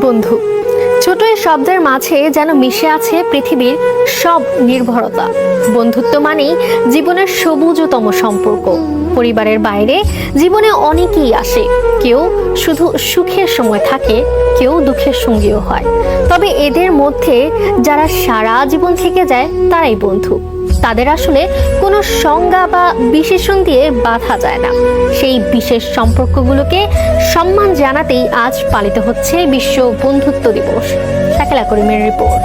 বন্ধু ছোট এই শব্দের মাঝে যেন মিশে আছে পৃথিবীর সব নির্ভরতা। বন্ধুত্ব মানেই জীবনের সবুজতম সম্পর্ক। পরিবারের বাইরে জীবনে অনেকেই আসে, কেউ শুধু সুখের সময় থাকে, কেউ দুঃখের সঙ্গীও হয়। তবে এদের মধ্যে যারা সারা জীবন থেকে যায় তারাই বন্ধু। তাদের আসলে কোনো সংজ্ঞা বা বিশেষণ দিয়ে বাঁধা যায় না। সেই বিশেষ সম্পর্কগুলোকে সম্মান জানাতেই আজ পালিত হচ্ছে বিশ্ব বন্ধুত্ব দিবস। শাকিলা করিমের রিপোর্ট।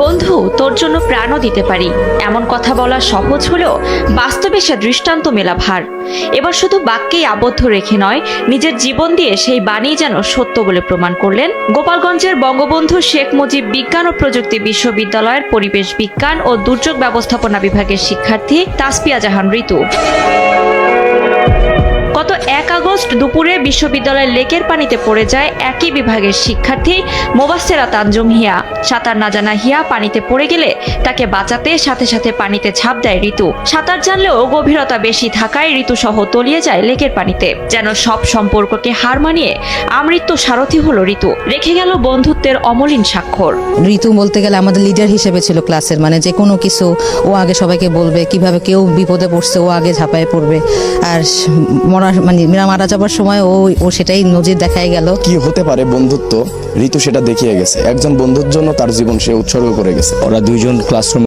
বন্ধু, তোর জন্য প্রাণও দিতে পারি, এমন কথা বলা সহজ হলেও বাস্তবে সে দৃষ্টান্ত মেলা ভার। এবার শুধু বাক্যেই আবদ্ধ রেখে নয়, নিজের জীবন দিয়ে সেই বাণী যেন সত্য বলে প্রমাণ করলেন গোপালগঞ্জের বঙ্গবন্ধু শেখ মুজিব বিজ্ঞান ও প্রযুক্তি বিশ্ববিদ্যালয়ের পরিবেশ বিজ্ঞান ও দুর্যোগ ব্যবস্থাপনা বিভাগের শিক্ষার্থী তাসপিয়া জাহান ঋতু। গত 1 আগস্ট দুপুরে বিশ্ববিদ্যালয়ের লেকের পানিতে পড়ে যায় একই বিভাগের শিক্ষার্থী মোবাশ্বেরা তানজুম হিয়া। সাঁতার না জানা হিয়া পানিতে পড়ে গেলে তাকে বাঁচাতে সাথে সাথে পানিতে ঝাঁপ দেয় ঋতু। সাঁতার জানলেও গভীরতা বেশি থাকায় ঋতু সহ তলিয়ে যায় লেকের পানিতে। যেন সব সম্পর্ককে হার মানিয়ে আমৃত্যু সারথি হলো ঋতু, রেখে গেল বন্ধুত্বের অমলিন স্বাক্ষর। ঋতু বলতে গেলে আমাদের লিডার হিসেবে ছিল ক্লাসের, মানে যে কোনো কিছু ও আগে সবাইকে বলবে, কিভাবে কেউ বিপদে পড়ছে ও আগে ঝাঁপায় পড়বে। আর মারা যাবার সময় ও সেটাই নজির দেখাই গেল। কি হতে পারে বন্ধুত্ব, ঋতু সেটা দেখিয়ে গেছে। একজন বন্ধুর জন্য তার জীবন সে উৎসর্গ করে গেছে। ওরা দুইজন ক্লাসরুম